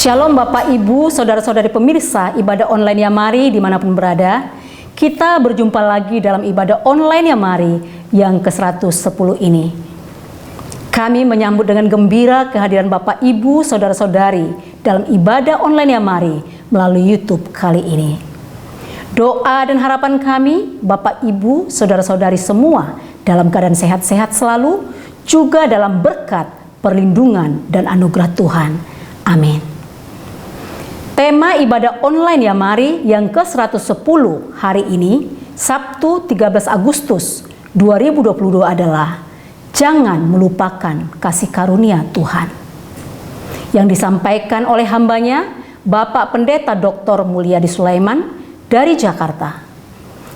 Shalom Bapak Ibu, Saudara-saudari pemirsa ibadah online Yamari dimanapun berada. Kita berjumpa lagi dalam ibadah online Yamari yang ke-110 ini. Kami menyambut dengan gembira kehadiran Bapak Ibu, Saudara-saudari dalam ibadah online Yamari melalui YouTube kali ini. Doa dan harapan kami, Bapak Ibu, Saudara-saudari semua dalam keadaan sehat-sehat selalu, juga dalam berkat, perlindungan, dan anugerah Tuhan. Amin. Tema ibadah online Yamari yang ke-110 hari ini, Sabtu 13 Agustus 2022 adalah Jangan Melupakan Kasih Karunia Tuhan. Yang disampaikan oleh hambanya, Bapak Pendeta Dr. Mulyadi Sulaiman dari Jakarta.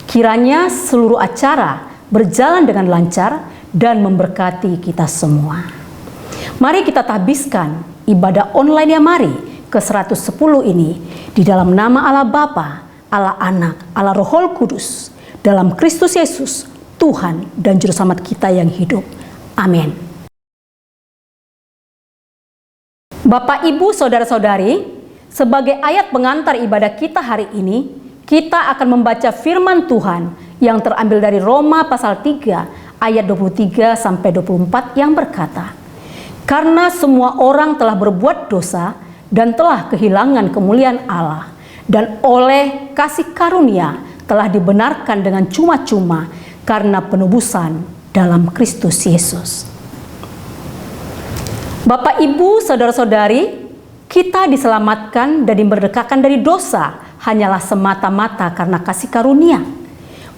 Kiranya seluruh acara berjalan dengan lancar dan memberkati kita semua. Mari kita tahbiskan ibadah online Yamari ke-110 ini di dalam nama Allah Bapa, Allah Anak, Allah Roh Kudus, dalam Kristus Yesus, Tuhan dan Juru Selamat kita yang hidup. Amin. Bapak, Ibu, Saudara-saudari, sebagai ayat pengantar ibadah kita hari ini, kita akan membaca firman Tuhan yang terambil dari Roma pasal 3 ayat 23 sampai 24 yang berkata, "Karena semua orang telah berbuat dosa dan telah kehilangan kemuliaan Allah, dan oleh kasih karunia telah dibenarkan dengan cuma-cuma karena penebusan dalam Kristus Yesus." Bapak, Ibu, Saudara-saudari, kita diselamatkan dan dimerdekakan dari dosa hanyalah semata-mata karena kasih karunia,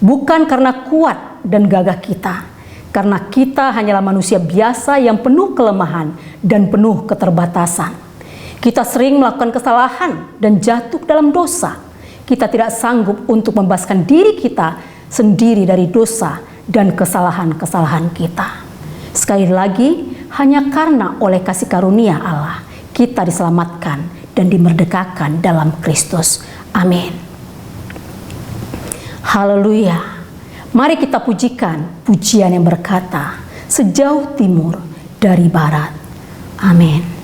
bukan karena kuat dan gagah kita, karena kita hanyalah manusia biasa yang penuh kelemahan dan penuh keterbatasan. Kita sering melakukan kesalahan dan jatuh dalam dosa. Kita tidak sanggup untuk membebaskan diri kita sendiri dari dosa dan kesalahan-kesalahan kita. Sekali lagi, hanya karena oleh kasih karunia Allah, kita diselamatkan dan dimerdekakan dalam Kristus. Amin. Haleluya. Mari kita pujikan pujian yang berkata, "Sejauh timur dari barat." Amin.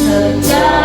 Sejauh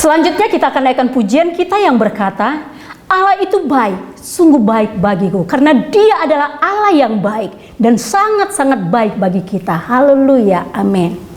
Selanjutnya kita akan naikkan pujian kita yang berkata, Allah itu baik, sungguh baik bagiku, karena Dia adalah Allah yang baik dan sangat-sangat baik bagi kita. Haleluya, amin.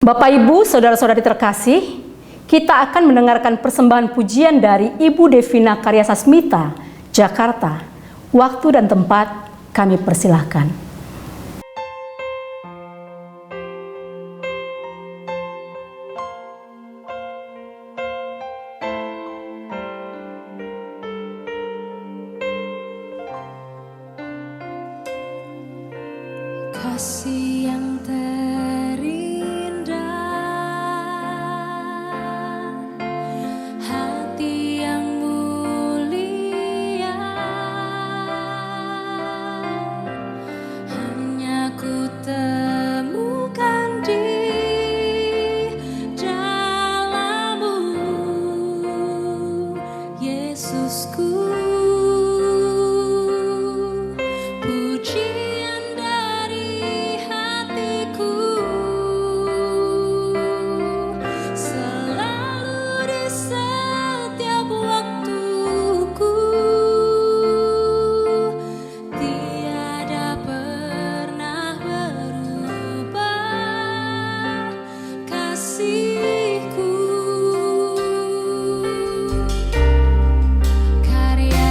Bapak, Ibu, saudara-saudari terkasih, kita akan mendengarkan persembahan pujian dari Ibu Devina Karya Sasmita, Jakarta. Waktu dan tempat kami persilahkan. Kasih yang terindah, hati yang mulia, hanya ku temukan di dalam-Mu, Yesusku. Pujian dari hatiku selalu di setiap waktuku, tiada pernah berubah kasihku. Karya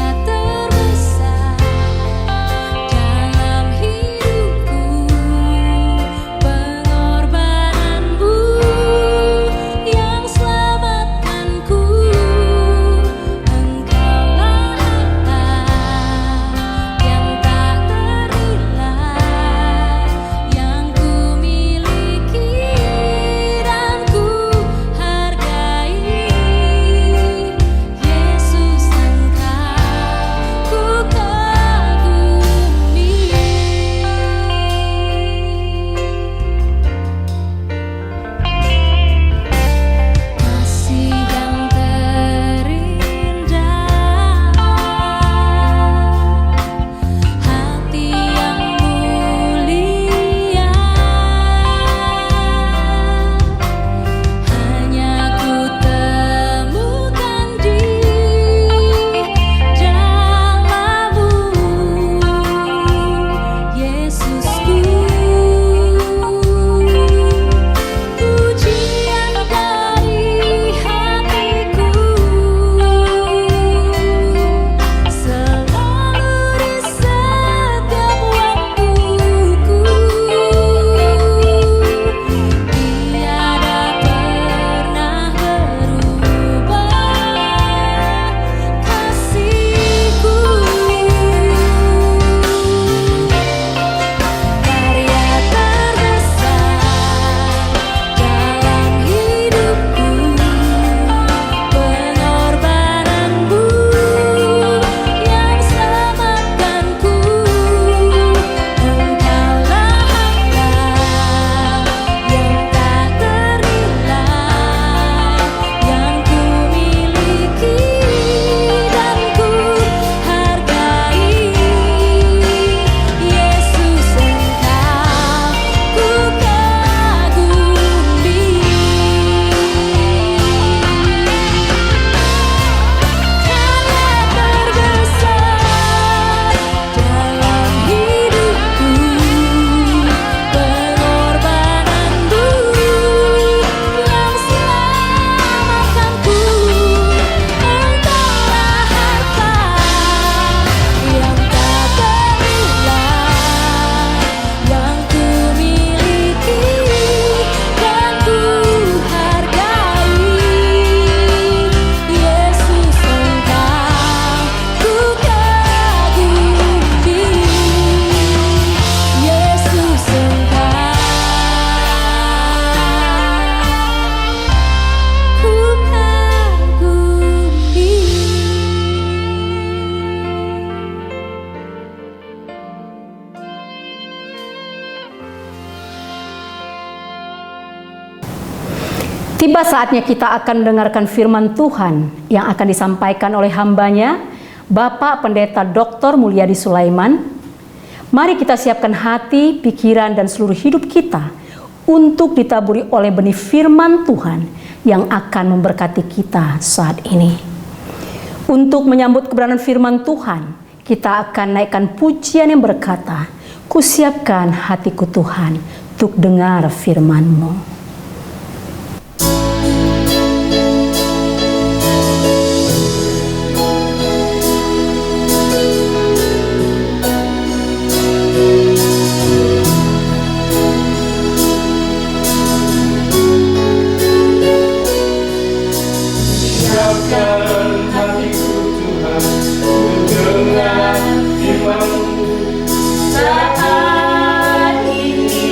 Tiba saatnya kita akan mendengarkan firman Tuhan yang akan disampaikan oleh hambanya, Bapak Pendeta Dr. Mulyadi Sulaiman. Mari kita siapkan hati, pikiran, dan seluruh hidup kita untuk ditaburi oleh benih firman Tuhan yang akan memberkati kita saat ini. Untuk menyambut kebenaran firman Tuhan, kita akan naikkan pujian yang berkata, "Kusiapkan hatiku Tuhan untuk dengar firman-Mu." Saat ini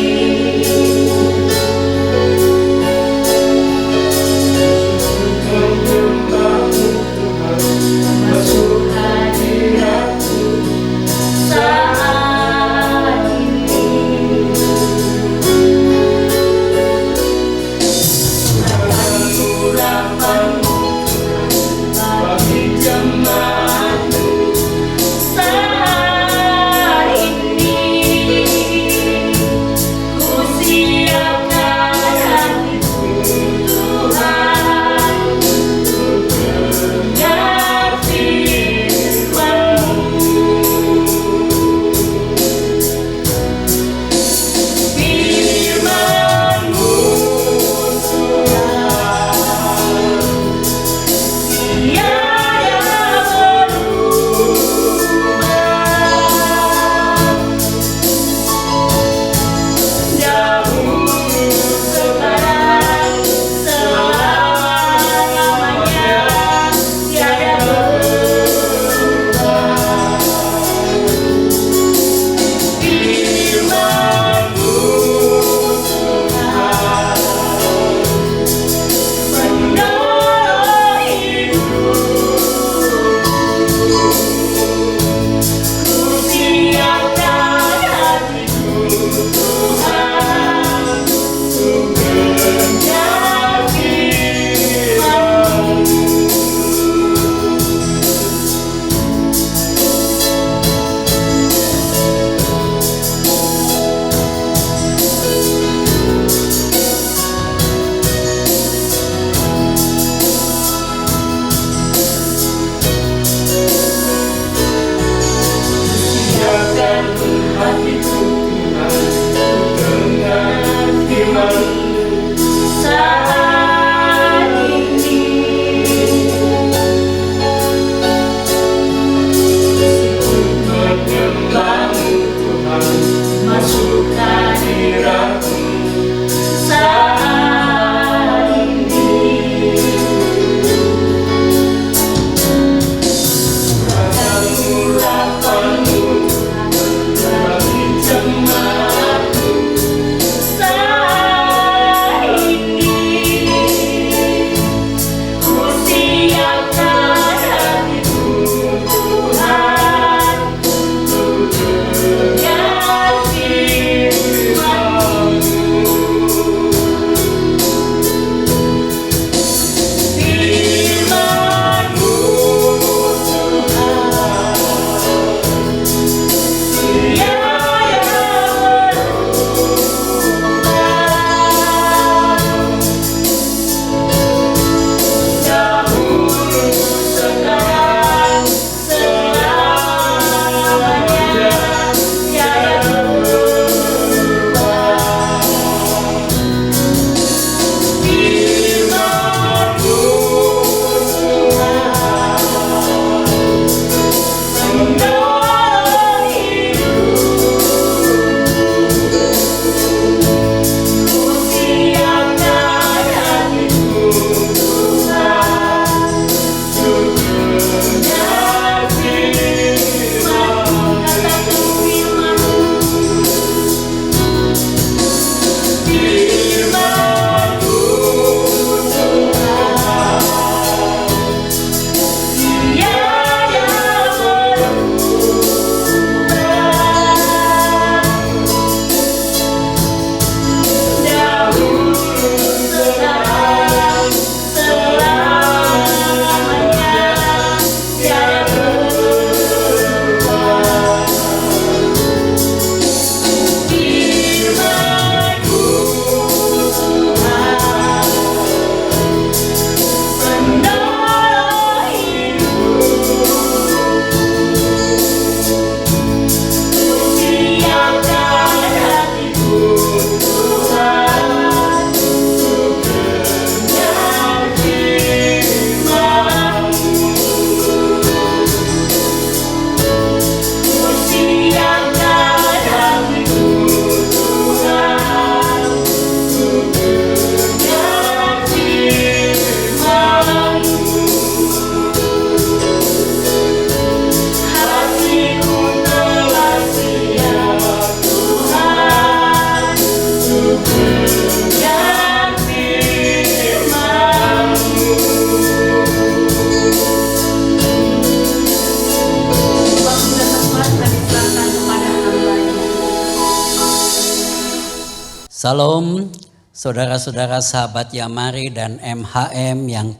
Salam saudara-saudara sahabat Yamari dan MHM yang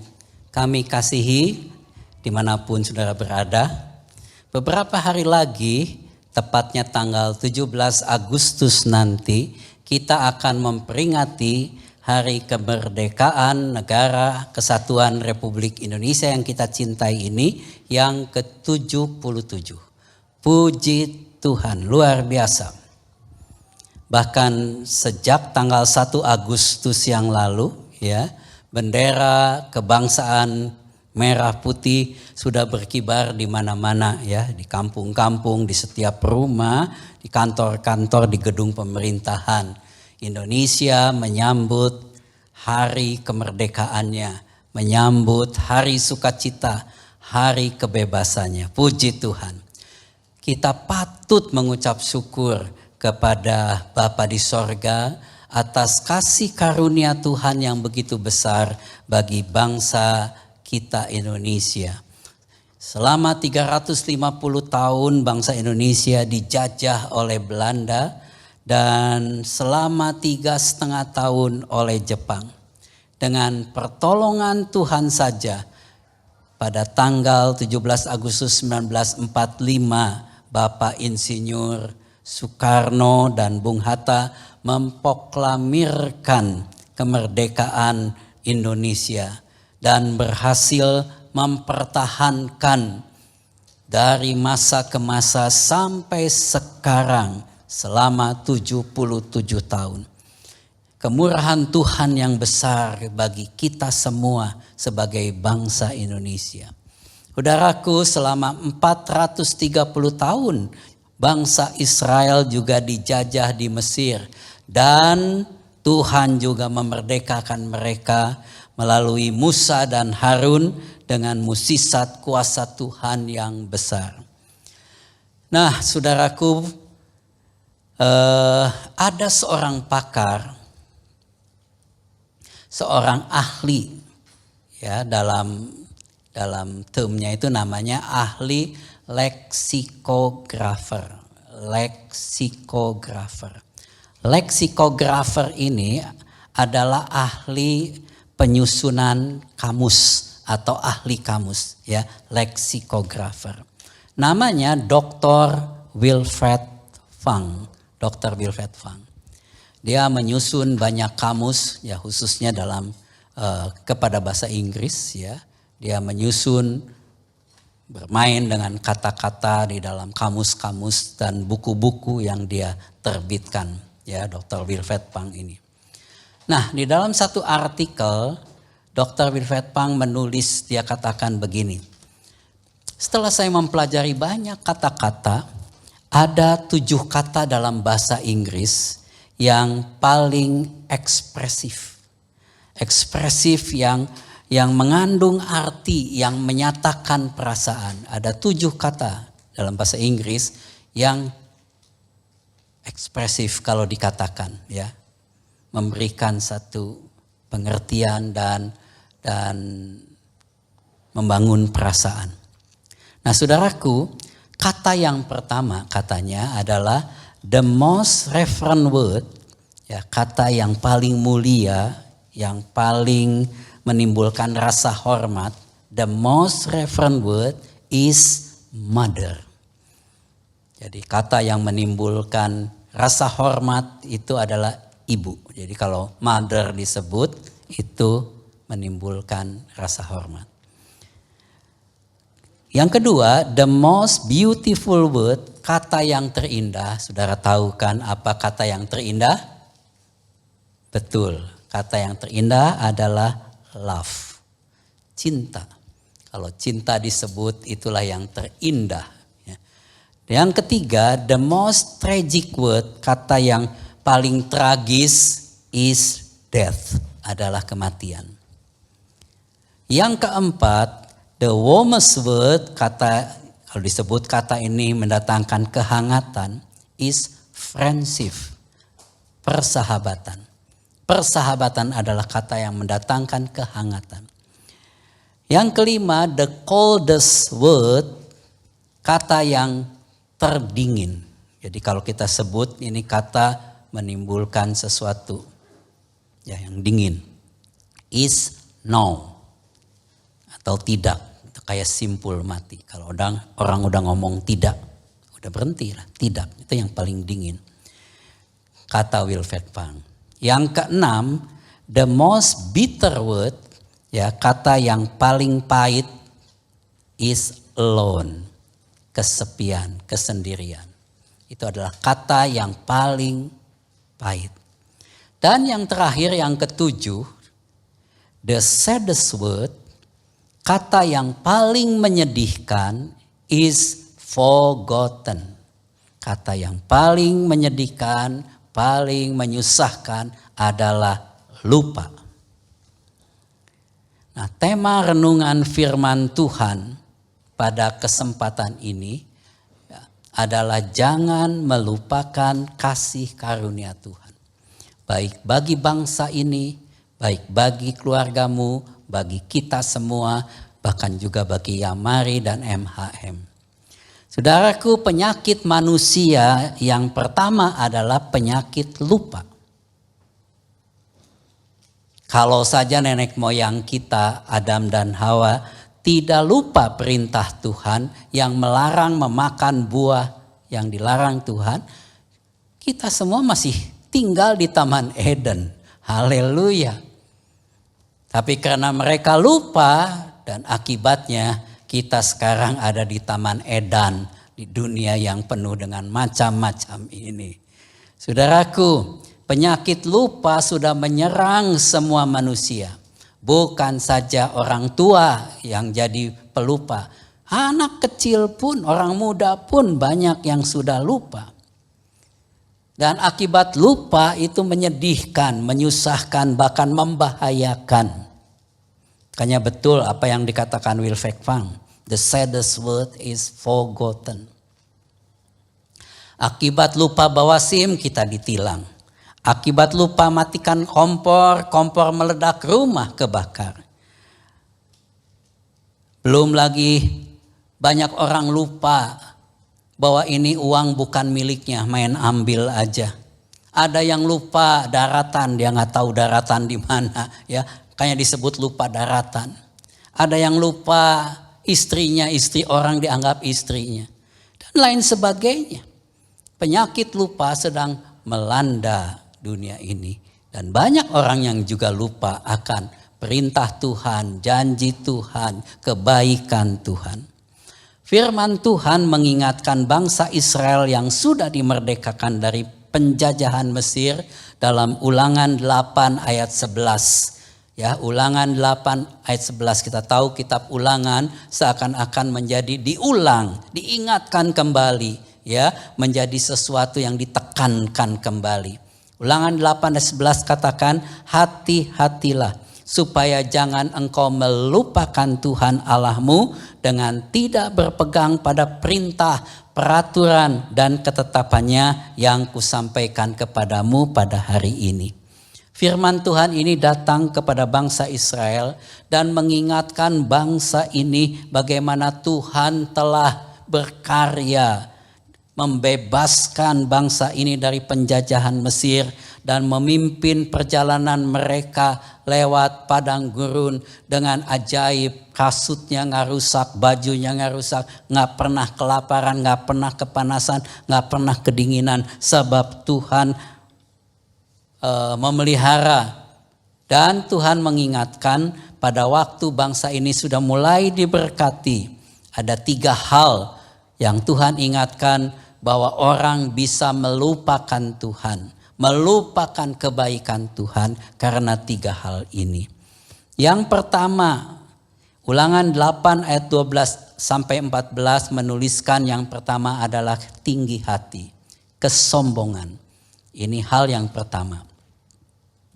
kami kasihi dimanapun saudara berada. Beberapa hari lagi, tepatnya tanggal 17 Agustus nanti, kita akan memperingati Hari Kemerdekaan Negara Kesatuan Republik Indonesia yang kita cintai ini yang ke-77. Puji Tuhan, luar biasa. Bahkan sejak tanggal 1 Agustus yang lalu, ya, bendera kebangsaan merah putih sudah berkibar di mana-mana, ya, di kampung-kampung, di setiap rumah, di kantor-kantor, di gedung pemerintahan. Indonesia menyambut hari kemerdekaannya, menyambut hari sukacita, hari kebebasannya. Puji Tuhan. Kita patut mengucap syukur kepada Bapa di sorga atas kasih karunia Tuhan yang begitu besar bagi bangsa kita Indonesia. Selama 350 tahun bangsa Indonesia dijajah oleh Belanda dan selama 3,5 tahun oleh Jepang. Dengan pertolongan Tuhan saja pada tanggal 17 Agustus 1945 Bapak Insinyur Soekarno dan Bung Hatta memproklamirkan kemerdekaan Indonesia dan berhasil mempertahankan dari masa ke masa sampai sekarang selama 77 tahun. Kemurahan Tuhan yang besar bagi kita semua sebagai bangsa Indonesia. Saudaraku, selama 430 tahun bangsa Israel juga dijajah di Mesir dan Tuhan juga memerdekakan mereka melalui Musa dan Harun dengan mukjizat kuasa Tuhan yang besar. Nah, saudaraku, ada seorang pakar, seorang ahli, ya, dalam termnya itu namanya ahli leksikografer. Leksikografer ini adalah ahli penyusunan kamus atau ahli kamus, ya, leksikografer. Namanya Dr. Wilfred Fang. Dr. Wilfred Fang. Dia menyusun banyak kamus, ya, khususnya dalam kepada bahasa Inggris, ya. Dia menyusun, bermain dengan kata-kata di dalam kamus-kamus dan buku-buku yang dia terbitkan, ya, Dr. Wilfred Fang ini. Nah, di dalam satu artikel Dr. Wilfred Fang menulis, dia katakan begini. Setelah saya mempelajari banyak kata-kata, ada 7 kata dalam bahasa Inggris yang paling ekspresif. Ekspresif yang mengandung arti, yang menyatakan perasaan. Ada 7 kata dalam bahasa Inggris yang ekspresif kalau dikatakan, ya. Memberikan satu pengertian dan membangun perasaan. Nah, saudaraku, kata yang pertama katanya adalah the most reverent word, ya, kata yang paling mulia, yang paling menimbulkan rasa hormat. The most reverent word is mother. Jadi kata yang menimbulkan rasa hormat itu adalah ibu. Jadi kalau mother disebut itu menimbulkan rasa hormat. Yang kedua, the most beautiful word, kata yang terindah. Saudara tahu kan apa kata yang terindah? Betul, kata yang terindah adalah love, cinta. Kalau cinta disebut itulah yang terindah. Yang ketiga, the most tragic word, kata yang paling tragis is death, adalah kematian. Yang keempat, the warmest word, kata kalau disebut kata ini mendatangkan kehangatan, is friendship, persahabatan. Persahabatan adalah kata yang mendatangkan kehangatan. Yang kelima, the coldest word, kata yang terdingin. Jadi kalau kita sebut ini kata menimbulkan sesuatu ya yang dingin. Is no atau tidak, itu kayak simpul mati. Kalau orang udah ngomong tidak, udah berhenti lah, tidak, itu yang paling dingin. Kata Wilfred Pang. Yang keenam, the most bitter word, ya kata yang paling pahit is alone, kesepian, kesendirian. Itu adalah kata yang paling pahit. Dan yang terakhir, yang ketujuh, the saddest word, kata yang paling menyedihkan is forgotten. Kata yang paling menyedihkan, paling menyusahkan adalah lupa. Nah, tema renungan firman Tuhan pada kesempatan ini adalah jangan melupakan kasih karunia Tuhan. Baik bagi bangsa ini, baik bagi keluargamu, bagi kita semua, bahkan juga bagi Yamari dan MHM. Saudaraku, penyakit manusia yang pertama adalah penyakit lupa. Kalau saja nenek moyang kita, Adam dan Hawa, tidak lupa perintah Tuhan yang melarang memakan buah yang dilarang Tuhan, kita semua masih tinggal di Taman Eden. Haleluya. Tapi karena mereka lupa dan akibatnya kita sekarang ada di Taman Eden, di dunia yang penuh dengan macam-macam ini. Saudaraku, penyakit lupa sudah menyerang semua manusia. Bukan saja orang tua yang jadi pelupa. Anak kecil pun, orang muda pun banyak yang sudah lupa. Dan akibat lupa itu menyedihkan, menyusahkan, bahkan membahayakan. Makanya betul apa yang dikatakan Wilfred Pang. The saddest word is forgotten. Akibat lupa bawa SIM kita ditilang. Akibat lupa matikan kompor meledak, rumah kebakar. Belum lagi banyak orang lupa bahwa ini uang bukan miliknya, main ambil aja. Ada yang lupa daratan, dia nggak tahu daratan di mana, ya. Kayaknya disebut lupa daratan. Ada yang lupa istrinya, istri orang dianggap istrinya. Dan lain sebagainya. Penyakit lupa sedang melanda dunia ini. Dan banyak orang yang juga lupa akan perintah Tuhan, janji Tuhan, kebaikan Tuhan. Firman Tuhan mengingatkan bangsa Israel yang sudah dimerdekakan dari penjajahan Mesir dalam Ulangan 8 ayat 11. Ya, Ulangan 8 ayat 11, kita tahu kitab Ulangan seakan-akan menjadi diulang, diingatkan kembali, ya, menjadi sesuatu yang ditekankan kembali. Ulangan 8 ayat 11 katakan, hati-hatilah supaya jangan engkau melupakan Tuhan Allahmu dengan tidak berpegang pada perintah, peraturan dan ketetapannya yang kusampaikan kepadamu pada hari ini. Firman Tuhan ini datang kepada bangsa Israel dan mengingatkan bangsa ini bagaimana Tuhan telah berkarya membebaskan bangsa ini dari penjajahan Mesir dan memimpin perjalanan mereka lewat padang gurun dengan ajaib. Kasutnya nggak rusak, bajunya nggak rusak, nggak pernah kelaparan, nggak pernah kepanasan, nggak pernah kedinginan, sebab Tuhan memelihara. Dan Tuhan mengingatkan pada waktu bangsa ini sudah mulai diberkati, ada 3 hal yang Tuhan ingatkan bahwa orang bisa melupakan Tuhan, melupakan kebaikan Tuhan karena 3 hal ini. Yang pertama, Ulangan 8 ayat 12 sampai 14 menuliskan yang pertama adalah tinggi hati, kesombongan. Ini hal yang pertama.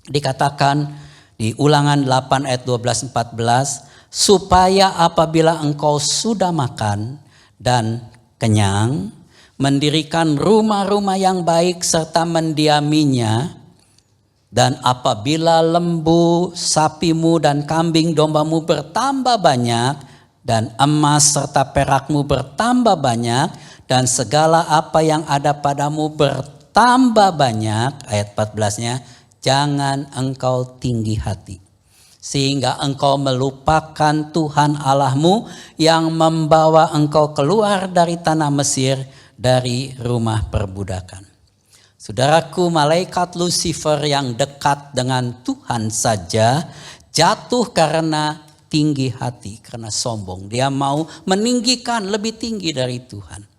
Dikatakan di Ulangan 8 ayat 12-14, supaya apabila engkau sudah makan dan kenyang, mendirikan rumah-rumah yang baik serta mendiaminya, dan apabila lembu, sapimu dan kambing dombamu bertambah banyak, dan emas serta perakmu bertambah banyak, dan segala apa yang ada padamu bertambah bertambah banyak, ayat 14-nya, jangan engkau tinggi hati. Sehingga engkau melupakan Tuhan Allahmu yang membawa engkau keluar dari tanah Mesir, dari rumah perbudakan. Saudaraku, malaikat Lucifer yang dekat dengan Tuhan saja jatuh karena tinggi hati, karena sombong. Dia mau meninggikan lebih tinggi dari Tuhan.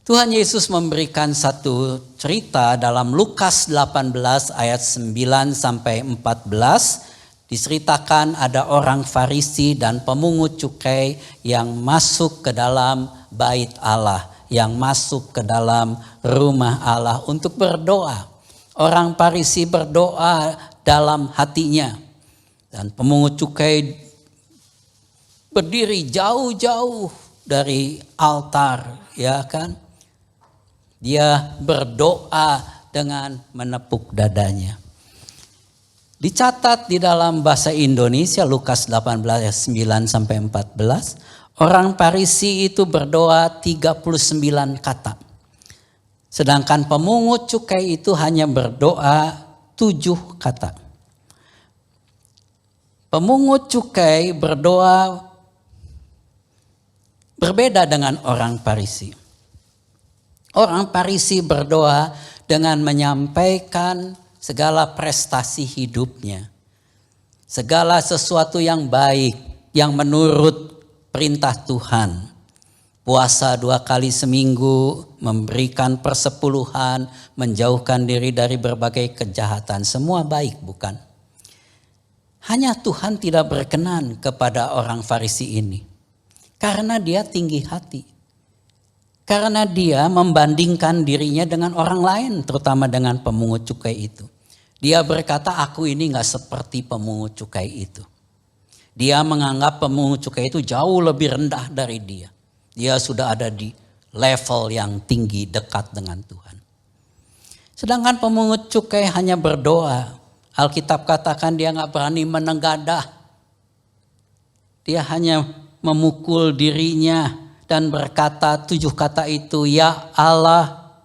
Tuhan Yesus memberikan satu cerita dalam Lukas 18 ayat 9 sampai 14. Diceritakan ada orang Farisi dan pemungut cukai yang masuk ke dalam bait Allah, yang masuk ke dalam rumah Allah untuk berdoa. Orang Farisi berdoa dalam hatinya. Dan pemungut cukai berdiri jauh-jauh dari altar, ya kan? Dia berdoa dengan menepuk dadanya. Dicatat di dalam bahasa Indonesia Lukas 18 ayat 9 sampai 14, orang Farisi itu berdoa 39 kata. Sedangkan pemungut cukai itu hanya berdoa 7 kata. Pemungut cukai berdoa berbeda dengan orang Farisi. Orang Farisi berdoa dengan menyampaikan segala prestasi hidupnya. Segala sesuatu yang baik, yang menurut perintah Tuhan. Puasa 2 kali seminggu, memberikan persepuluhan, menjauhkan diri dari berbagai kejahatan. Semua baik, bukan? Hanya Tuhan tidak berkenan kepada orang Farisi ini. Karena dia tinggi hati. Karena dia membandingkan dirinya dengan orang lain, terutama dengan pemungut cukai itu. Dia berkata, aku ini gak seperti pemungut cukai itu. Dia menganggap pemungut cukai itu jauh lebih rendah dari dia. Dia sudah ada di level yang tinggi dekat dengan Tuhan. Sedangkan pemungut cukai hanya berdoa. Alkitab katakan dia gak berani menenggadah. Dia hanya memukul dirinya dan berkata 7 kata itu, ya Allah,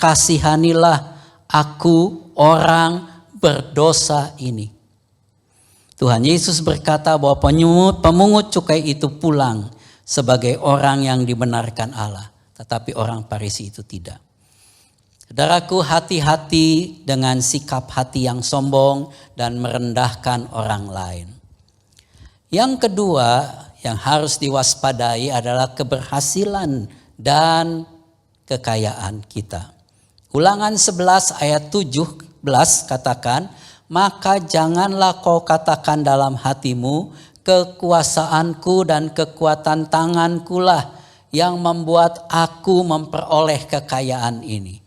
kasihanilah aku orang berdosa ini. Tuhan Yesus berkata bahwa pemungut cukai itu pulang sebagai orang yang dibenarkan Allah. Tetapi orang Farisi itu tidak. Saudaraku, hati-hati dengan sikap hati yang sombong dan merendahkan orang lain. Yang kedua yang harus diwaspadai adalah keberhasilan dan kekayaan kita. Ulangan 11 ayat 17 katakan, maka janganlah kau katakan dalam hatimu, kekuasaanku dan kekuatan tanganku lah yang membuat aku memperoleh kekayaan ini.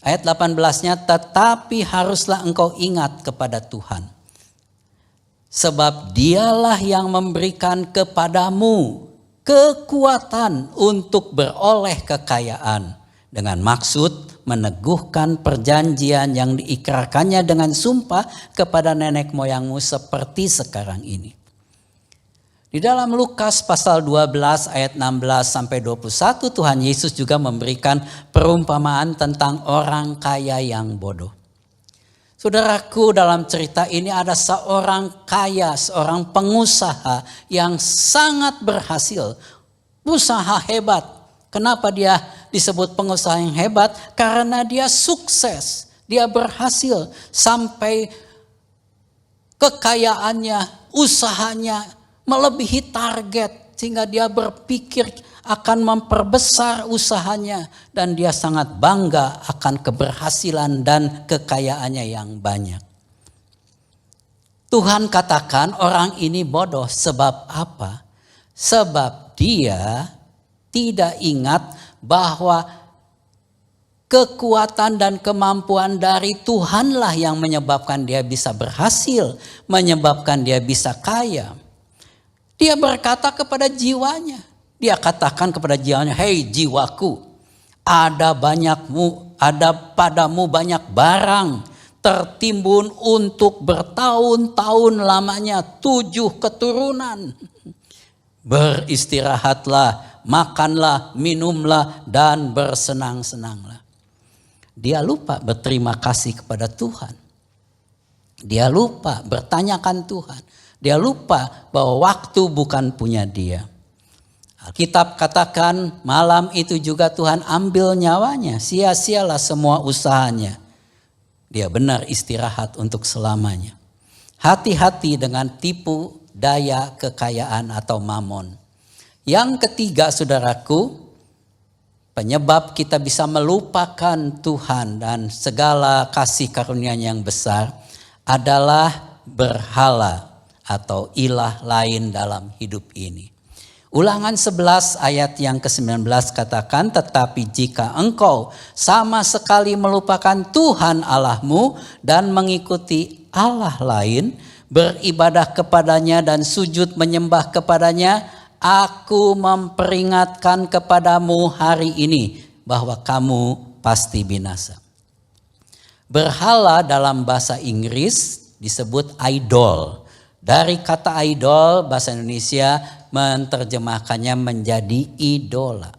Ayat 18-nya, tetapi haruslah engkau ingat kepada Tuhan. Sebab dialah yang memberikan kepadamu kekuatan untuk beroleh kekayaan. Dengan maksud meneguhkan perjanjian yang diikrarkannya dengan sumpah kepada nenek moyangmu seperti sekarang ini. Di dalam Lukas pasal 12 ayat 16 sampai 21 Tuhan Yesus juga memberikan perumpamaan tentang orang kaya yang bodoh. Saudaraku, dalam cerita ini ada seorang kaya, seorang pengusaha yang sangat berhasil. Usaha hebat. Kenapa dia disebut pengusaha yang hebat? Karena dia sukses, dia berhasil sampai kekayaannya, usahanya melebihi target sehingga dia berpikir akan memperbesar usahanya dan dia sangat bangga akan keberhasilan dan kekayaannya yang banyak. Tuhan katakan orang ini bodoh, sebab apa? Sebab dia tidak ingat bahwa kekuatan dan kemampuan dari Tuhanlah yang menyebabkan dia bisa berhasil, menyebabkan dia bisa kaya. Dia berkata kepada jiwanya, dia katakan kepada jiwanya, hei jiwaku, ada padamu banyak barang tertimbun untuk bertahun-tahun lamanya, 7 keturunan. Beristirahatlah, makanlah, minumlah, dan bersenang-senanglah. Dia lupa berterima kasih kepada Tuhan. Dia lupa bertanyakan Tuhan. Dia lupa bahwa waktu bukan punya dia. Alkitab katakan malam itu juga Tuhan ambil nyawanya. Sia-sialah semua usahanya. Dia benar istirahat untuk selamanya. Hati-hati dengan tipu daya kekayaan atau mamon. Yang ketiga saudaraku, penyebab kita bisa melupakan Tuhan dan segala kasih karunia-Nya yang besar adalah berhala atau ilah lain dalam hidup ini. Ulangan 11 ayat yang ke-19 katakan, tetapi jika engkau sama sekali melupakan Tuhan Allahmu dan mengikuti Allah lain, beribadah kepadanya dan sujud menyembah kepadanya, aku memperingatkan kepadamu hari ini bahwa kamu pasti binasa. Berhala dalam bahasa Inggris disebut idol. Dari kata idol, bahasa Indonesia menerjemahkannya menjadi idola.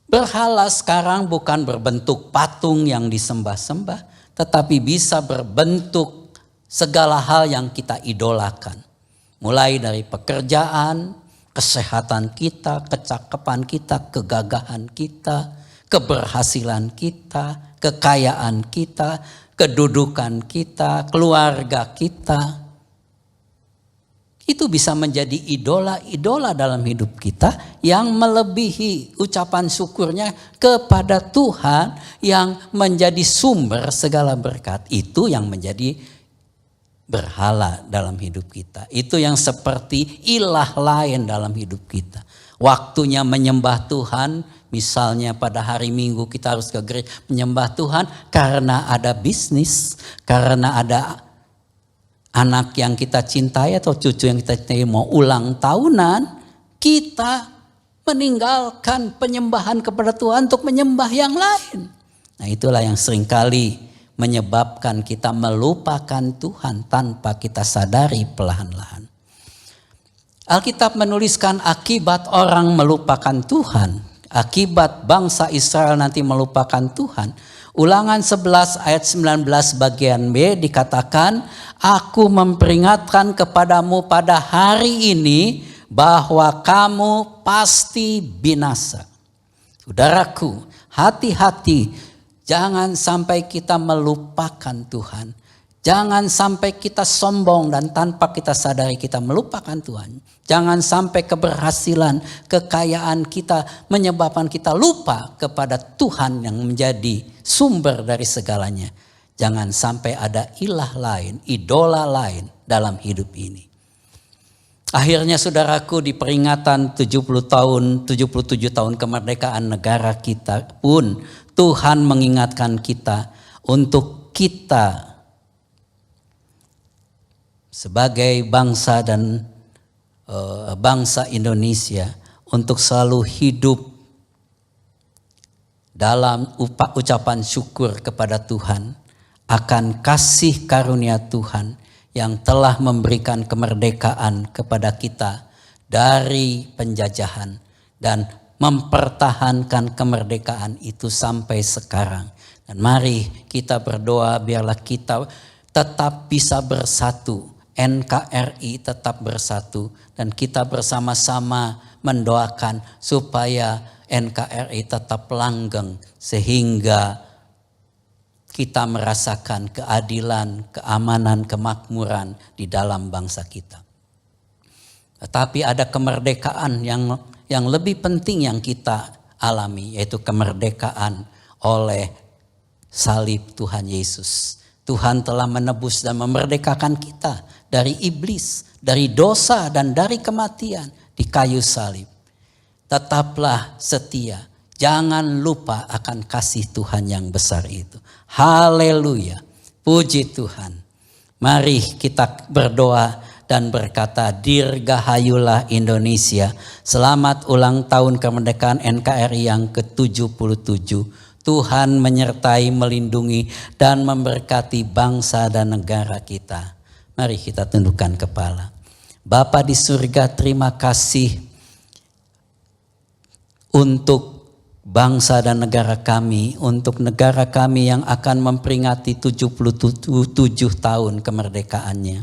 Berhala sekarang bukan berbentuk patung yang disembah-sembah, tetapi bisa berbentuk segala hal yang kita idolakan. Mulai dari pekerjaan, kesehatan kita, kecakapan kita, kegagahan kita, keberhasilan kita, kekayaan kita, kedudukan kita, keluarga kita. Itu bisa menjadi idola-idola dalam hidup kita yang melebihi ucapan syukurnya kepada Tuhan yang menjadi sumber segala berkat. Itu yang menjadi berhala dalam hidup kita. Itu yang seperti ilah lain dalam hidup kita. Waktunya menyembah Tuhan, misalnya pada hari Minggu kita harus ke gereja menyembah Tuhan karena ada bisnis, karena ada anak yang kita cintai atau cucu yang kita cintai mau ulang tahunan, kita meninggalkan penyembahan kepada Tuhan untuk menyembah yang lain. Nah, itulah yang seringkali menyebabkan kita melupakan Tuhan tanpa kita sadari perlahan-lahan. Alkitab menuliskan akibat orang melupakan Tuhan, akibat bangsa Israel nanti melupakan Tuhan. Ulangan 11 ayat 19 bagian B dikatakan, aku memperingatkan kepadamu pada hari ini bahwa kamu pasti binasa. Saudaraku, hati-hati, jangan sampai kita melupakan Tuhan. Jangan sampai kita sombong dan tanpa kita sadari kita melupakan Tuhan. Jangan sampai keberhasilan, kekayaan kita menyebabkan kita lupa kepada Tuhan yang menjadi sumber dari segalanya. Jangan sampai ada ilah lain, idola lain dalam hidup ini. Akhirnya saudaraku, di peringatan 77 tahun kemerdekaan negara kita pun Tuhan mengingatkan kita untuk kita sebagai bangsa dan bangsa Indonesia untuk selalu hidup dalam ucapan syukur kepada Tuhan akan kasih karunia Tuhan yang telah memberikan kemerdekaan kepada kita dari penjajahan dan mempertahankan kemerdekaan itu sampai sekarang. Dan mari kita berdoa biarlah kita tetap bisa bersatu, NKRI tetap bersatu, dan kita bersama-sama mendoakan supaya NKRI tetap langgeng sehingga kita merasakan keadilan, keamanan, kemakmuran di dalam bangsa kita. Tetapi ada kemerdekaan yang lebih penting yang kita alami, yaitu kemerdekaan oleh salib Tuhan Yesus. Tuhan telah menebus dan memerdekakan kita dari iblis, dari dosa dan dari kematian di kayu salib. Tetaplah setia, jangan lupa akan kasih Tuhan yang besar itu. Haleluya, puji Tuhan. Mari kita berdoa dan berkata, dirgahayulah Indonesia. Selamat ulang tahun kemerdekaan NKRI yang ke-77. Tuhan menyertai, melindungi, dan memberkati bangsa dan negara kita. Mari kita tundukkan kepala. Bapa di surga, terima kasih untuk bangsa dan negara kami, untuk negara kami yang akan memperingati 77 tahun kemerdekaannya.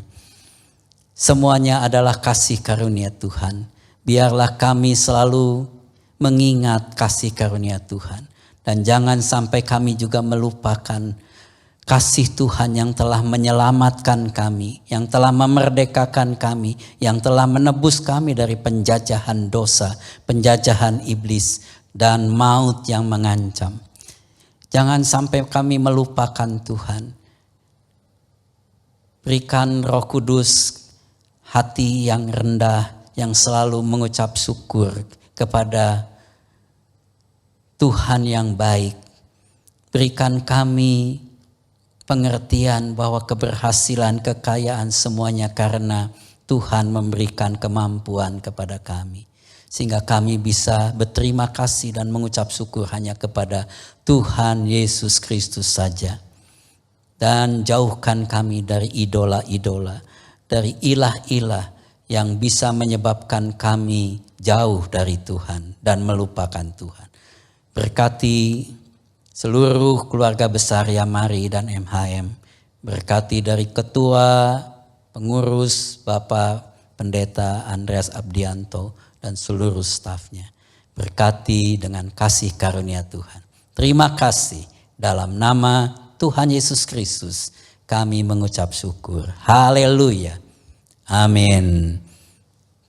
Semuanya adalah kasih karunia Tuhan. Biarlah kami selalu mengingat kasih karunia Tuhan. Dan jangan sampai kami juga melupakan kasih Tuhan yang telah menyelamatkan kami, yang telah memerdekakan kami, yang telah menebus kami dari penjajahan dosa, penjajahan iblis, dan maut yang mengancam. Jangan sampai kami melupakan Tuhan. Berikan Roh Kudus hati yang rendah, yang selalu mengucap syukur kepada Tuhan yang baik. Berikan kami pengertian bahwa keberhasilan, kekayaan semuanya karena Tuhan memberikan kemampuan kepada kami. Sehingga kami bisa berterima kasih dan mengucap syukur hanya kepada Tuhan Yesus Kristus saja. Dan jauhkan kami dari idola-idola, dari ilah-ilah yang bisa menyebabkan kami jauh dari Tuhan dan melupakan Tuhan. Berkati seluruh keluarga besar Yamari dan MHM. Berkati dari ketua, pengurus, Bapak Pendeta Andreas Abdianto dan seluruh stafnya. Berkati dengan kasih karunia Tuhan. Terima kasih, dalam nama Tuhan Yesus Kristus kami mengucap syukur. Haleluya. Amin.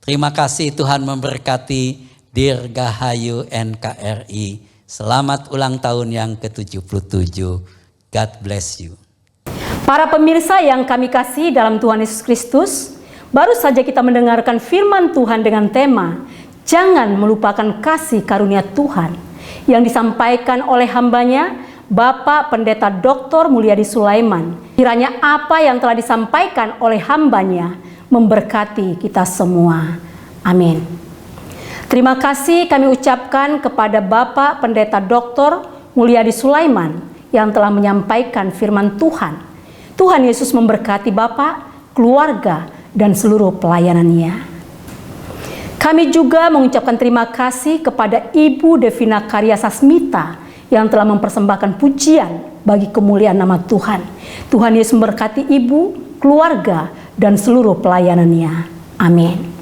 Terima kasih, Tuhan memberkati Dirgahayu NKRI. Selamat ulang tahun yang ke-77. God bless you. Para pemirsa yang kami kasih dalam Tuhan Yesus Kristus, baru saja kita mendengarkan firman Tuhan dengan tema Jangan Melupakan Kasih Karunia Tuhan yang disampaikan oleh hambanya Bapak Pendeta Dr. Mulyadi Sulaiman. Kiranya apa yang telah disampaikan oleh hambanya memberkati kita semua. Amin. Terima kasih kami ucapkan kepada Bapak Pendeta Dr. Mulyadi Sulaiman yang telah menyampaikan firman Tuhan. Tuhan Yesus memberkati Bapak, keluarga, dan seluruh pelayanannya. Kami juga mengucapkan terima kasih kepada Ibu Devina Karya Sasmita yang telah mempersembahkan pujian bagi kemuliaan nama Tuhan. Tuhan Yesus memberkati Ibu, keluarga, dan seluruh pelayanannya. Amin.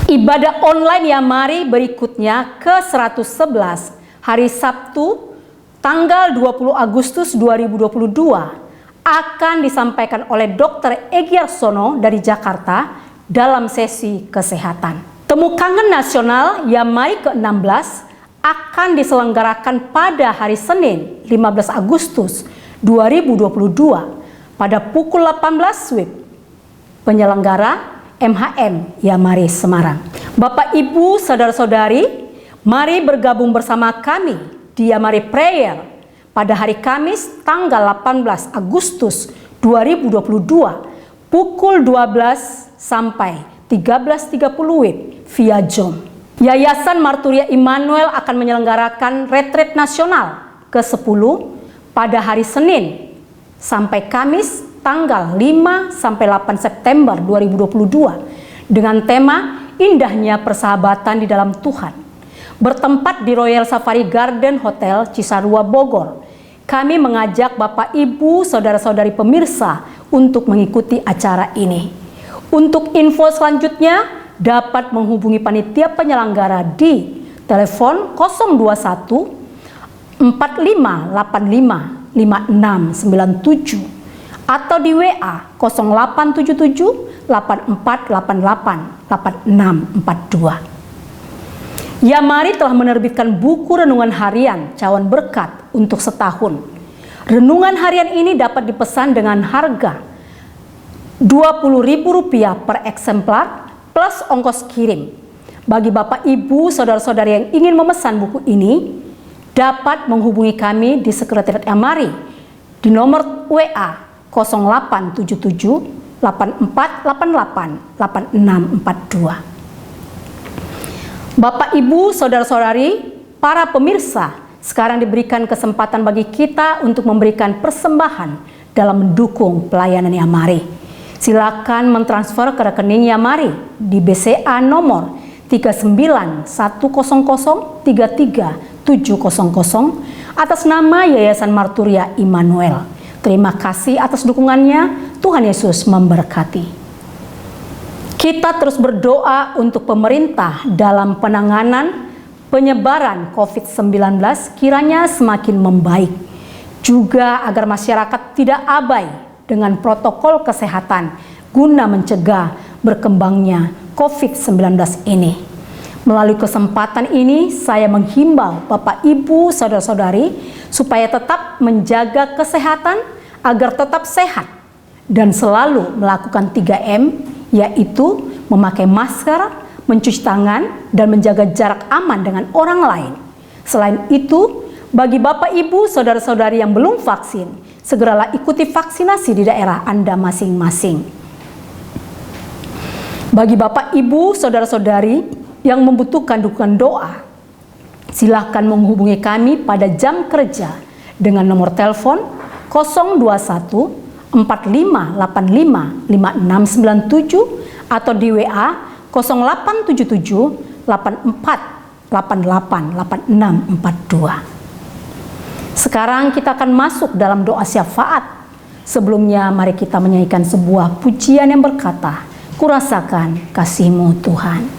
Ibadah online Yamari berikutnya ke-111 hari Sabtu tanggal 20 Agustus 2022 akan disampaikan oleh Dr. Egy Arsono dari Jakarta dalam sesi kesehatan. Temu Kangen Nasional Yamari ke-16 akan diselenggarakan pada hari Senin 15 Agustus 2022 pada pukul 18 WIB. Penyelenggara MHM Yamari Semarang. Bapak Ibu saudara-saudari, mari bergabung bersama kami di Yamari Prayer pada hari Kamis tanggal 18 Agustus 2022 pukul 12 sampai 13.30 WIB via Zoom. Yayasan Marturia Immanuel akan menyelenggarakan retreat nasional ke-10 pada hari Senin sampai Kamis tanggal 5 sampai 8 September 2022 dengan tema Indahnya Persahabatan di Dalam Tuhan. Bertempat di Royal Safari Garden Hotel Cisarua Bogor. Kami mengajak Bapak Ibu saudara-saudari pemirsa untuk mengikuti acara ini. Untuk info selanjutnya dapat menghubungi panitia penyelenggara di telepon 021 4585 5697 atau di WA 0877 8488 8642. Yamari telah menerbitkan buku renungan harian Cawan Berkat untuk setahun. Renungan harian ini dapat dipesan dengan harga Rp20.000 per eksemplar plus ongkos kirim. Bagi Bapak Ibu saudara-saudari yang ingin memesan buku ini dapat menghubungi kami di Sekretariat Yamari di nomor WA 0877 8488 8642. Bapak Ibu saudara-saudari, para pemirsa, sekarang diberikan kesempatan bagi kita untuk memberikan persembahan dalam mendukung pelayanan Yamari. Silakan mentransfer ke rekening Yamari di BCA nomor 39100337 700 atas nama Yayasan Marturia Immanuel. Terima kasih atas dukungannya. Tuhan Yesus memberkati. Kita terus berdoa untuk pemerintah dalam penanganan penyebaran COVID-19 kiranya semakin membaik. Juga agar masyarakat tidak abai dengan protokol kesehatan guna mencegah berkembangnya COVID-19 ini. Melalui kesempatan ini, saya menghimbau Bapak, Ibu, Saudara-saudari supaya tetap menjaga kesehatan agar tetap sehat dan selalu melakukan 3M, yaitu memakai masker, mencuci tangan, dan menjaga jarak aman dengan orang lain. Selain itu, bagi Bapak, Ibu, Saudara-saudari yang belum vaksin, segeralah ikuti vaksinasi di daerah Anda masing-masing. Bagi Bapak, Ibu, Saudara-saudari yang membutuhkan dukungan doa, silahkan menghubungi kami pada jam kerja dengan nomor telepon 021 4585 5697 atau di WA 0877 84 88 8642. Sekarang kita akan masuk dalam doa syafaat. Sebelumnya mari kita menyanyikan sebuah pujian yang berkata, "Kurasakan kasih-Mu Tuhan."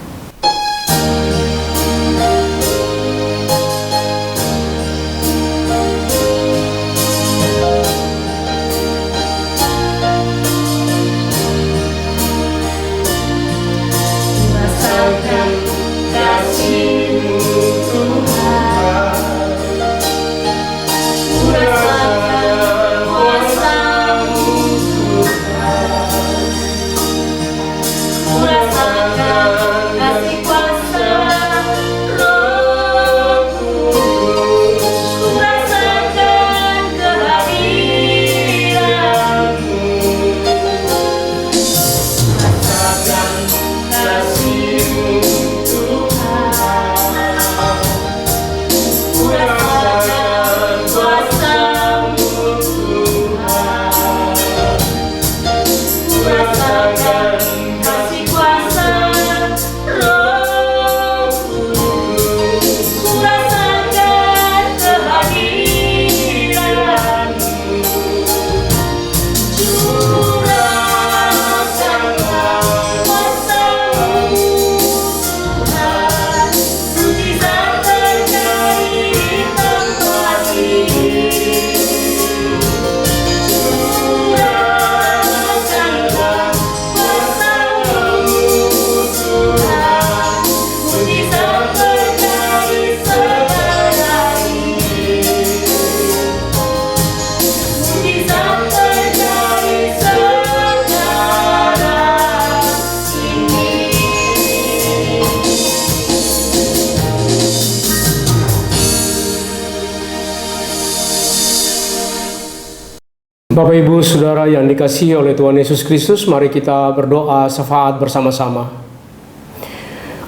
Bapak, Ibu, Saudara yang dikasihi oleh Tuhan Yesus Kristus, mari kita berdoa syafaat bersama-sama.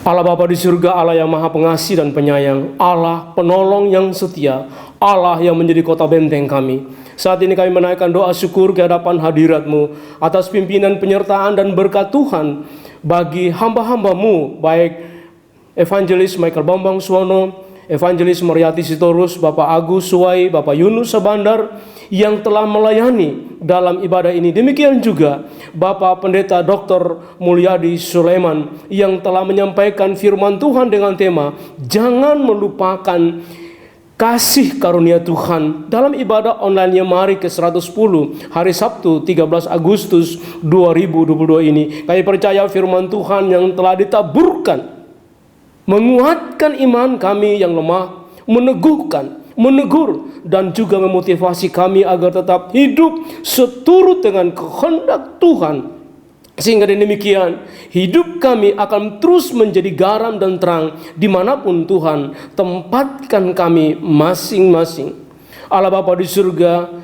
Allah Bapa di surga, Allah yang Maha Pengasih dan Penyayang, Allah penolong yang setia, Allah yang menjadi kota benteng kami. Saat ini kami menaikkan doa syukur ke hadapan hadirat-Mu atas pimpinan, penyertaan, dan berkat Tuhan bagi hamba-hamba-Mu, baik Evangelis Michael Bambang Suwono, Evangelis Moriati Sitorus, Bapak Agus Suwai, Bapak Yunus Sabandar, yang telah melayani dalam ibadah ini. Demikian juga Bapak Pendeta Dr. Mulyadi Sulaiman yang telah menyampaikan firman Tuhan dengan tema "Jangan melupakan kasih karunia Tuhan" dalam ibadah online Yemari ke-110 hari Sabtu 13 Agustus 2022 ini. Kami percaya firman Tuhan yang telah ditaburkan menguatkan iman kami yang lemah, meneguhkan, menegur, dan juga memotivasi kami agar tetap hidup seturut dengan kehendak Tuhan. Sehingga demikian hidup kami akan terus menjadi garam dan terang dimanapun Tuhan tempatkan kami masing-masing. Allah Bapa di surga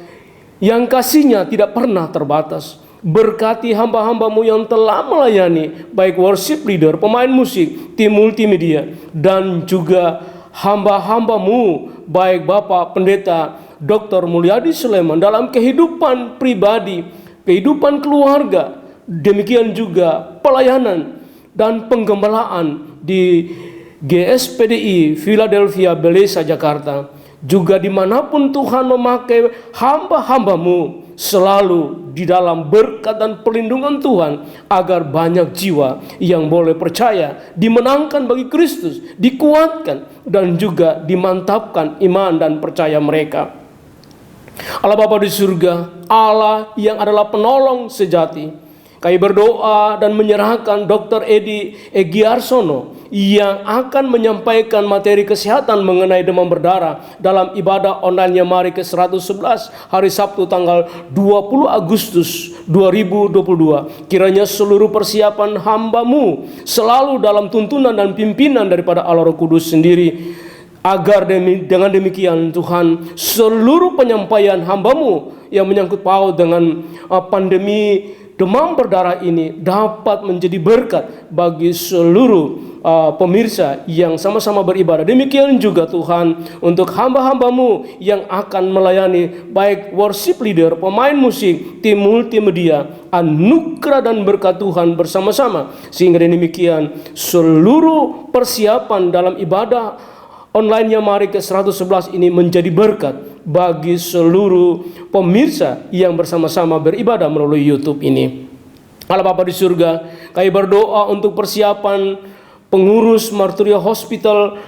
yang kasih-Nya tidak pernah terbatas, berkati hamba-hamba-Mu yang telah melayani, baik worship leader, pemain musik, tim multimedia, dan juga hamba-hamba-Mu, baik Bapak Pendeta Dr. Mulyadi Sulaiman dalam kehidupan pribadi, kehidupan keluarga, demikian juga pelayanan dan penggembalaan di GSPDI Philadelphia Beleza Jakarta, juga dimanapun Tuhan memakai hamba-hambamu, selalu di dalam berkat dan perlindungan Tuhan, agar banyak jiwa yang boleh percaya, dimenangkan bagi Kristus, dikuatkan, dan juga dimantapkan iman dan percaya mereka. Allah Bapa di surga, Allah yang adalah penolong sejati, kami berdoa dan menyerahkan Dr. Edi Egiarsono yang akan menyampaikan materi kesehatan mengenai demam berdarah dalam ibadah online Yamari ke-111 hari Sabtu tanggal 20 Agustus 2022. Kiranya seluruh persiapan hamba-Mu selalu dalam tuntunan dan pimpinan daripada Allah Roh Kudus sendiri, agar dengan demikian Tuhan, seluruh penyampaian hamba-Mu yang menyangkut paut dengan pandemi demam berdarah ini dapat menjadi berkat bagi seluruh pemirsa yang sama-sama beribadah. Demikian juga Tuhan untuk hamba-hamba-Mu yang akan melayani, baik worship leader, pemain musik, tim multimedia, anugerah dan berkat Tuhan bersama-sama, sehingga demikian seluruh persiapan dalam ibadah online Yamari ke-111 ini menjadi berkat bagi seluruh pemirsa yang bersama-sama beribadah melalui YouTube ini. Allah Bapa di surga, kami berdoa untuk persiapan pengurus Marturia Hospital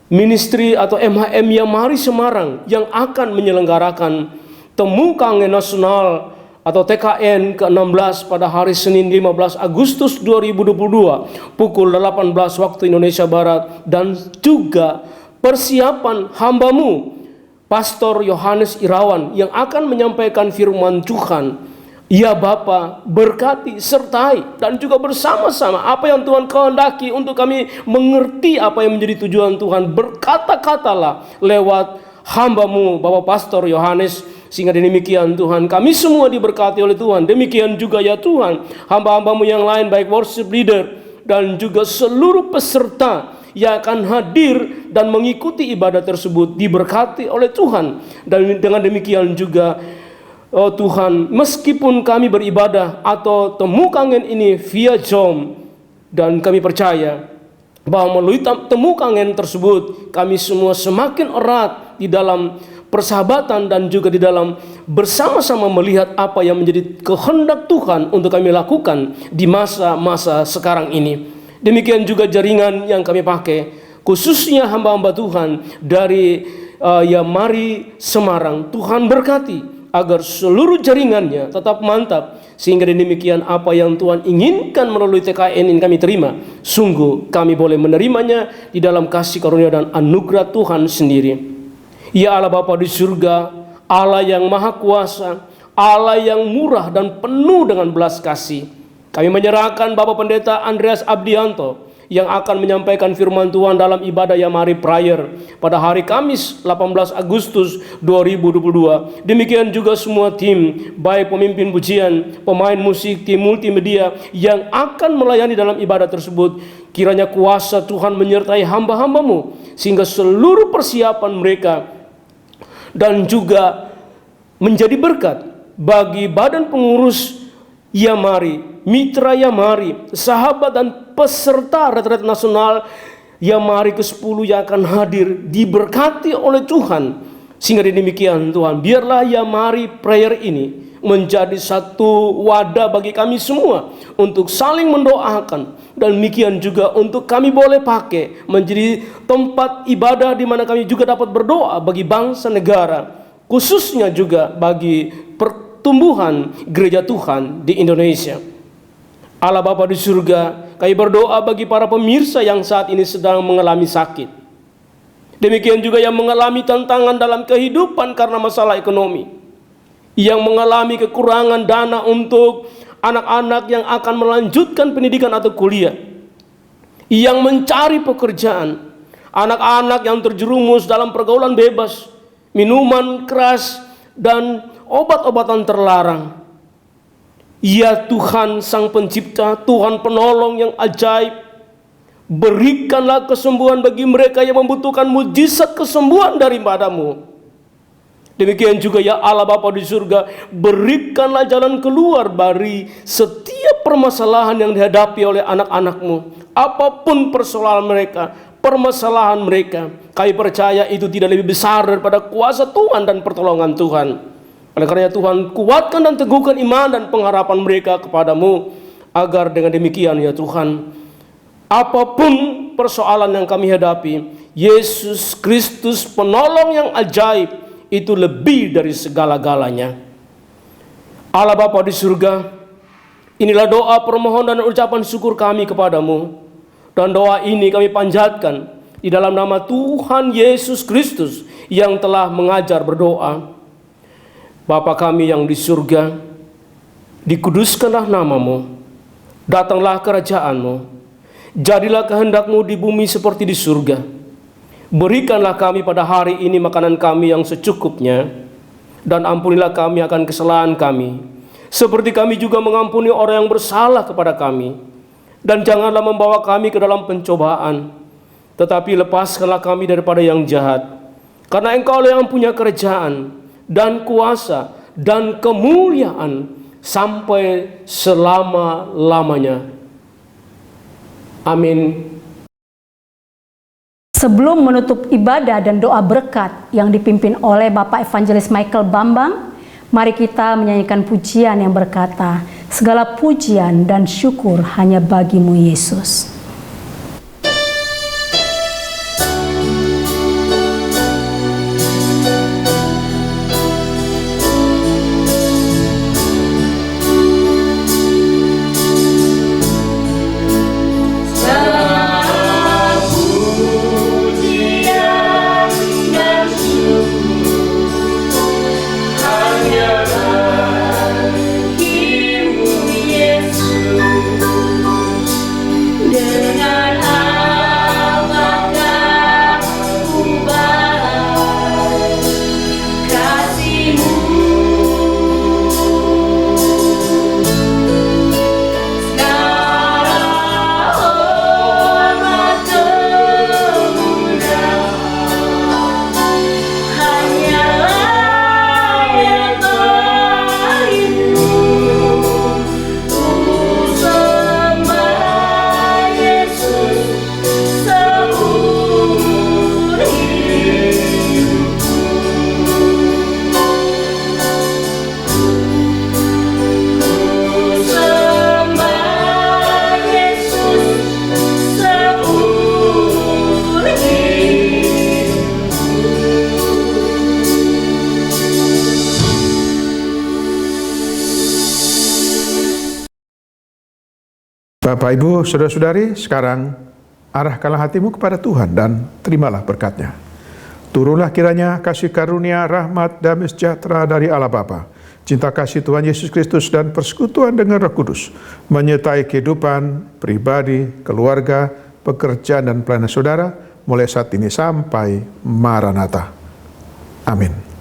Ministry atau MHM Yamari Semarang yang akan menyelenggarakan Temu Kangen Nasional atau TKN ke-16 pada hari Senin 15 Agustus 2022 pukul 18 waktu Indonesia Barat, dan juga persiapan hamba-Mu Pastor Yohanes Irawan yang akan menyampaikan firman Tuhan. Ya Bapa, berkati, sertai, dan juga bersama-sama apa yang Tuhan kehendaki untuk kami mengerti apa yang menjadi tujuan Tuhan. Berkata-katalah lewat hamba-Mu Bapak Pastor Yohanes, sehingga demikian Tuhan kami semua diberkati oleh Tuhan. Demikian juga ya Tuhan, hamba-hamba-Mu yang lain, baik worship leader dan juga seluruh peserta yang akan hadir dan mengikuti ibadah tersebut diberkati oleh Tuhan. Dan dengan demikian juga Tuhan, meskipun kami beribadah atau temu kangen ini via Zoom, dan kami percaya bahwa melalui temu kangen tersebut kami semua semakin erat di dalam persahabatan dan juga di dalam bersama-sama melihat apa yang menjadi kehendak Tuhan untuk kami lakukan di masa-masa sekarang ini. Demikian juga jaringan yang kami pakai, khususnya hamba-hamba Tuhan dari Yamari Semarang. Tuhan berkati agar seluruh jaringannya tetap mantap, sehingga demikian apa yang Tuhan inginkan melalui TKN ini kami terima. Sungguh kami boleh menerimanya di dalam kasih karunia dan anugerah Tuhan sendiri. Ya Allah Bapa di surga, Allah yang maha kuasa, Allah yang murah dan penuh dengan belas kasih, kami menyerahkan Bapak Pendeta Andreas Abdianto yang akan menyampaikan firman Tuhan dalam ibadah Yamari Prayer pada hari Kamis 18 Agustus 2022. Demikian juga semua tim, baik pemimpin pujian, pemain musik, tim multimedia yang akan melayani dalam ibadah tersebut. Kiranya kuasa Tuhan menyertai hamba-hamba-Mu, sehingga seluruh persiapan mereka dan juga menjadi berkat bagi badan pengurus Yamari, mitra Yamari, sahabat dan peserta retret nasional Yamari ke-10 yang akan hadir, diberkati oleh Tuhan. Sehingga demikian Tuhan, biarlah Yamari Prayer ini menjadi satu wadah bagi kami semua untuk saling mendoakan, dan demikian juga untuk kami boleh pakai menjadi tempat ibadah di mana kami juga dapat berdoa bagi bangsa negara, khususnya juga bagi pertumbuhan gereja Tuhan di Indonesia. Allah Bapa di surga, kami berdoa bagi para pemirsa yang saat ini sedang mengalami sakit. Demikian juga yang mengalami tantangan dalam kehidupan karena masalah ekonomi, yang mengalami kekurangan dana untuk anak-anak yang akan melanjutkan pendidikan atau kuliah, yang mencari pekerjaan, anak-anak yang terjerumus dalam pergaulan bebas, minuman keras, dan obat-obatan terlarang. Ya Tuhan Sang Pencipta, Tuhan penolong yang ajaib, berikanlah kesembuhan bagi mereka yang membutuhkan mujizat kesembuhan daripada-Mu. Demikian juga ya Allah Bapa di surga, berikanlah jalan keluar dari setiap permasalahan yang dihadapi oleh anak-anak-Mu. Apapun persoalan mereka, permasalahan mereka. Kami percaya itu tidak lebih besar daripada kuasa Tuhan dan pertolongan Tuhan. Oleh karena Tuhan, kuatkan dan teguhkan iman dan pengharapan mereka kepadamu, agar dengan demikian ya Tuhan, apapun persoalan yang kami hadapi, Yesus Kristus penolong yang ajaib itu lebih dari segala-galanya. Allah Bapa di surga, inilah doa permohonan dan ucapan syukur kami kepadamu. Dan doa ini kami panjatkan di dalam nama Tuhan Yesus Kristus yang telah mengajar berdoa. Bapa kami yang di surga, dikuduskanlah namamu, datanglah kerajaanmu, jadilah kehendak-Mu di bumi seperti di surga. Berikanlah kami pada hari ini makanan kami yang secukupnya, dan ampunilah kami akan kesalahan kami, seperti kami juga mengampuni orang yang bersalah kepada kami. Dan janganlah membawa kami ke dalam pencobaan, tetapi lepaskanlah kami daripada yang jahat. Karena Engkau yang punya kerajaan dan kuasa dan kemuliaan sampai selama-lamanya. Amin. Sebelum menutup ibadah dan doa berkat yang dipimpin oleh Bapak Evangelis Michael Bambang, mari kita menyanyikan pujian yang berkata, segala pujian dan syukur hanya bagimu Yesus. Bapak, Ibu, Saudara-saudari, sekarang arahkanlah hatimu kepada Tuhan dan terimalah berkat-Nya. Turunlah kiranya kasih karunia, rahmat, damai sejahtera dari Allah Bapa, cinta kasih Tuhan Yesus Kristus dan persekutuan dengan Roh Kudus menyertai kehidupan pribadi, keluarga, pekerjaan dan pelayanan saudara mulai saat ini sampai Maranatha. Amin.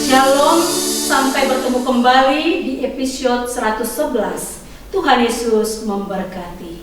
Shalom, sampai bertemu kembali di episode 111. Tuhan Yesus memberkati.